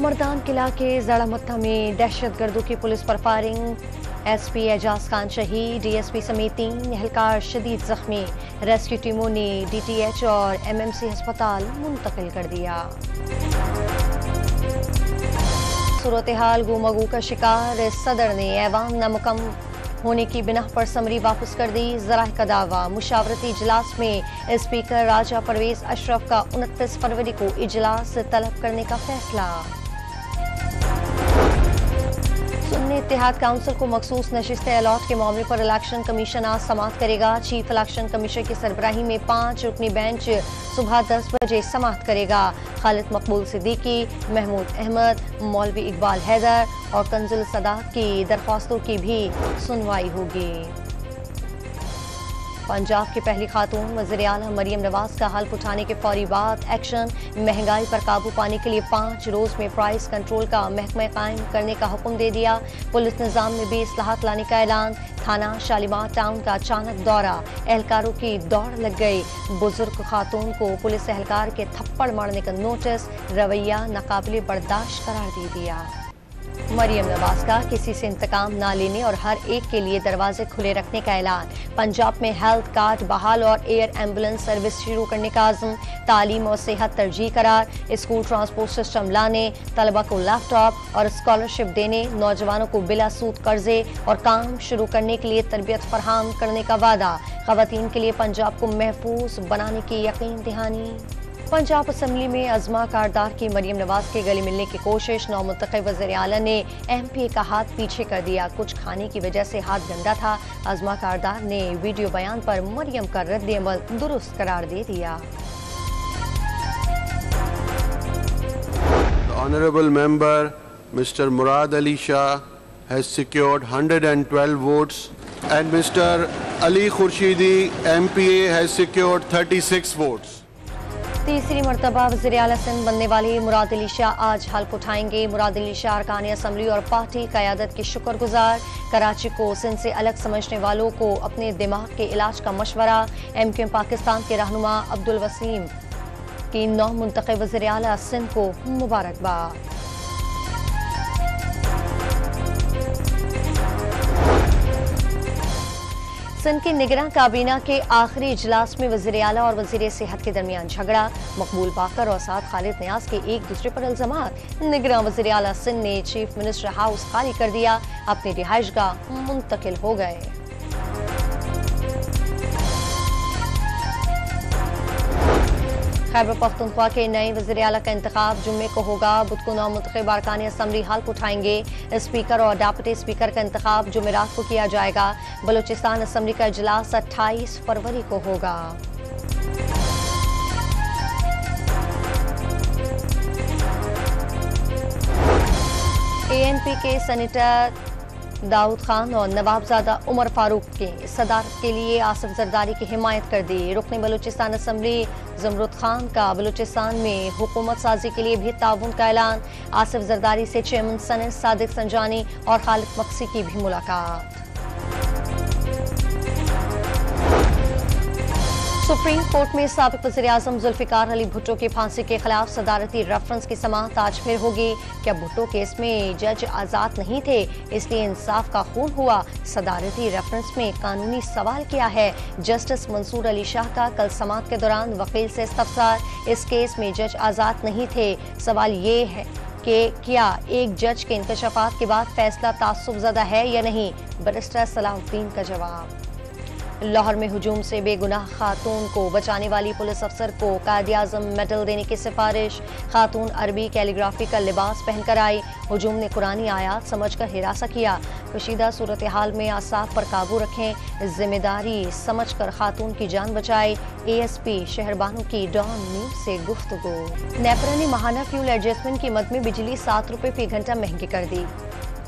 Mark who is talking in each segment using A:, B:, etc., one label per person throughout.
A: मर्दान किला के जड़ामत्था में दहशतगर्दों की पुलिस पर फायरिंग। एसपी एजाज खान शहीद, डीएसपी समेत 3 एहलकार शदीद जख्मी। रेस्क्यू टीमों ने डीटीएच और एमएमसी अस्पताल मुंतकिल कर दिया। सूरत हाल गुमगू का शिकार, सदर ने ऐवान नामुकम होने की बिना पर समरी वापस कर दी। ज़राए का दावा, मुशावरती इजलास में स्पीकर राजा परवेज अशरफ का 29 फरवरी को इजलास तलब करने का फैसला। सुन्नी इत्तेहाद काउंसिल को मखसूस नशिस्तें अलॉट के मामले पर इलेक्शन कमीशन आज समाअत करेगा। चीफ इलेक्शन कमीशन की सरबराही में 5 रुकनी बेंच सुबह 10 बजे समाअत करेगा। खालिद मकबूल सिद्दीकी, महमूद अहमद, मौलवी इकबाल हैदर और कंजुल सदात की दरख्वास्तों की भी सुनवाई होगी। पंजाब की पहली खातून वज़ीर आला मरियम नवाज का हल्फ उठाने के फौरी बाद एक्शन। महंगाई पर काबू पाने के लिए 5 रोज में प्राइस कंट्रोल का महकमा कायम करने का हुक्म दे दिया। पुलिस निज़ाम में भी इस्लाहात लाने का ऐलान। थाना शालीमार टाउन का अचानक दौरा, एहलकारों की दौड़ लग गई। बुजुर्ग खातून को पुलिस एहलकार के थप्पड़ मारने का नोटिस, रवैया नाकाबिले बर्दाश्त करार दे दिया। मरियम नवाज का किसी से इंतकाम ना लेने और हर एक के लिए दरवाजे खुले रखने का ऐलान। पंजाब में हेल्थ कार्ड बहाल और एयर एम्बुलेंस सर्विस शुरू करने का आज़म। तालीम और सेहत तरजीह करार, स्कूल ट्रांसपोर्ट सिस्टम लाने, तलबा को लैपटॉप और स्कॉलरशिप देने, नौजवानों को बिला सूद कर्जे और काम शुरू करने के लिए तरबियत फराहम करने का वादा। ख़वातीन के लिए पंजाब को महफूज बनाने की यकीन दहानी। पंजाब असम्बली में अज़मा कारदार की मरियम नवाज के गले मिलने की कोशिश। नौमुंतखब वज़ीर आला ने एमपीए का हाथ पीछे कर दिया। कुछ खाने की वजह से हाथ गंदा था। अज़मा कारदार ने वीडियो बयान पर मरियम का रद्द अमल दुरुस्त करार दे दिया।
B: Honorable member Mr. Murad Ali Shah has secured 112 votes and Mr. Ali Khurshidi MPA has secured 36 votes.
A: तीसरी मरतबा वज़ीर आला सिंध बनने वाले मुराद अली शाह आज हल्फ उठाएंगे। मुराद अली शाह अरकान असम्बली और पार्टी क़यादत की शुक्रगुजार। कराची को सिंध से अलग समझने वालों को अपने दिमाग के इलाज का मशवरा। एमक्यूएम पाकिस्तान के रहनुमा अब्दुल वसीम की नौ मुंतखब वज़ीर आला सिंध को मुबारकबाद। सिंध की निगरान काबीना के आखिरी इजलास में वज़ीर आला और वज़ीर सेहत के दरमियान झगड़ा। मकबूल बाकर और साथ खालिद नियाज के एक दूसरे पर इल्जामात। निगरान वज़ीर आला सिंध ने चीफ मिनिस्टर हाउस खाली कर दिया, अपनी रिहाइशगाह मुंतकिल हो गए। खैबर पख्तूनख्वा के नए वज़ीर आला का इंतखाब जुम्मे को होगा। बुध को नौमुंतखब अरकान असम्बली हल्फ उठाएंगे। स्पीकर और डेप्यूटी स्पीकर का इंतखाब जुमेरात को किया जाएगा। बलूचिस्तान असम्बली का इजलास 28 फरवरी को होगा। एएनपी के सेनेटर दाऊद खान और नवाबजादा उमर फारूक के सदारत के लिए आसिफ जरदारी की हिमायत कर दी। रुकने बलूचिस्तान असम्बली जमरुद खान का बलूचिस्तान में हुकूमत साजी के लिए भी ताउन का ऐलान। आसिफ जरदारी से चेयरमैन सनत सादिक संजानी और खालिद मक्सी की भी मुलाकात। सुप्रीम कोर्ट में साबिक वज़ीर आज़म जुल्फ़िकार अली भुट्टो की फांसी के खिलाफ सदारती रेफरेंस की समाअत आज फिर होगी। क्या भुट्टो केस में जज आज़ाद नहीं थे, इसलिए इंसाफ का खून हुआ? सदारती रेफरेंस में कानूनी सवाल क्या है? जस्टिस मंसूर अली शाह का कल समाअत के दौरान वकील से इस्तफसार। इस केस में जज आज़ाद नहीं थे। सवाल ये है कि क्या एक जज के इंकशाफात के बाद फैसला तासुबज़दा है या नहीं? बैरिस्टर सलाहुद्दीन का जवाब। लाहौर में हुजूम से बेगुनाह खातून को बचाने वाली पुलिस अफसर को कायद-ए-आज़म मेडल देने की सिफारिश। खातून अरबी कैलीग्राफी का लिबास पहनकर आई। हुजूम ने कुरानी आयात समझकर हिरासा किया। कशीदा सूरत हाल में आसाफ पर काबू रखें, जिम्मेदारी समझकर खातून की जान बचाए। एएसपी शहरबानों की डॉन न्यूज से गुफ्तगू। नेपरा ने माहाना फ्यूल एडजस्टमेंट कीमत में बिजली 7 रुपये फी घंटा महंगी कर दी।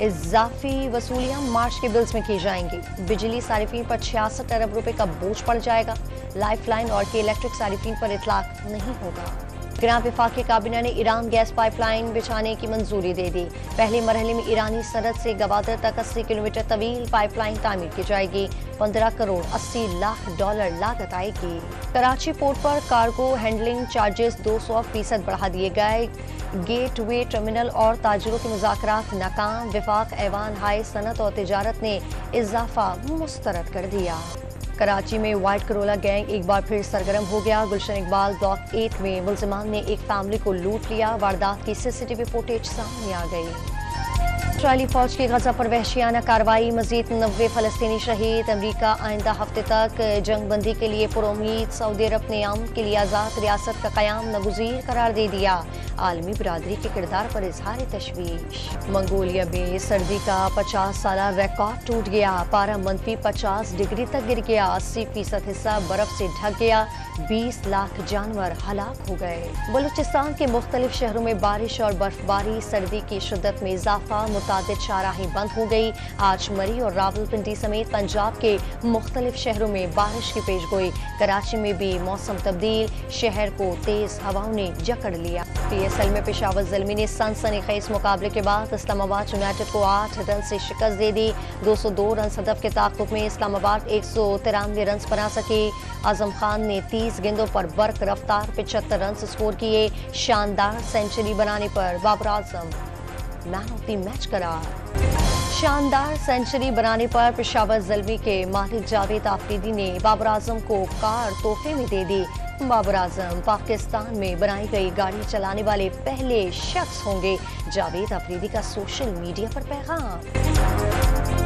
A: इजाफी वसूलियां मार्च के बिल्स में की जाएंगी। बिजली सारिफीन पर 66 अरब रुपए का बोझ पड़ जाएगा। लाइफलाइन और के इलेक्ट्रिक सारिफीन पर इतलाक नहीं होगा। ग्रां वफाकी काबीना ने ईरान गैस पाइपलाइन बिछाने की मंजूरी दे दी। पहले मरहले में ईरानी सरहद से गवादर तक 80 किलोमीटर तवील पाइपलाइन तामीर की जाएगी। 15 करोड़ 80 लाख डॉलर लागत आएगी। कराची पोर्ट पर कार्गो हैंडलिंग चार्जेस 200% बढ़ा दिए गए। गेटवे टर्मिनल और ताजिरों के मुज़ाकरात नाकाम। वफाक ऐवान हाई सनत और तिजारत ने इजाफा मुस्तरद कर दिया। कराची में वाइट करोला गैंग एक बार फिर सरगर्म हो गया। गुलशन इकबाल ब्लॉक 8 में मुल्जिमान ने एक फैमिली को लूट लिया। वारदात की सीसीटीवी फुटेज सामने आ गई। इसराइली फौज की गजा पर वहशियाना कार्रवाई, मजीद 90 फलस्तीनी शहीद। अमरीका आइंदा हफ्ते तक जंग बंदी के लिए पुरुम्मीद। सऊदी अरब ने अमन के लिए आज़ाद रियासत का क़याम नागुज़ीर करार दे दिया। आलमी बिरादरी के किरदार पर इजहार तशवीश। मंगोलिया में सर्दी का 50 साला रिकॉर्ड टूट गया। पारा -50 डिग्री तक गिर गया। 80% हिस्सा बर्फ से ढक गया। 20 लाख जानवर हलाक हो गए। बलूचिस्तान के मुख्तलिफ शहरों में बारिश और बर्फबारी। सर्दी की शिद्दत में इजाफा। मुतादिद शाहराहें बंद हो गई। आज मरी और रावलपिंडी समेत पंजाब के मुख्तलिफ शहरों में बारिश की पेशगोई। कराची में भी मौसम तब्दील। शहर को तेज हवाओं ने जकड़ लिया। PSL में पेशावर ज़ल्मी ने सनसनीखेज मुकाबले के बाद इस्लामाबाद यूनाइटेड को 8 रन से शिकस्त दे दी। 202 रन हदफ के ताक़ुब में इस्लामाबाद 193 रन बना सकी। आजम खान ने 30 गेंदों पर बर्क रफ्तार 75 रन स्कोर किए। शानदार सेंचुरी बनाने पर Babar Azam man of the match करार। शानदार सेंचुरी बनाने पर पेशावर ज़ल्मी के मालिक जावेद आफरीदी ने बाबर आजम को कार तोहफे में दे दी। बाबर आजम पाकिस्तान में बनाई गई गाड़ी चलाने वाले पहले शख्स होंगे। जावेद आफरीदी का सोशल मीडिया पर पैगाम।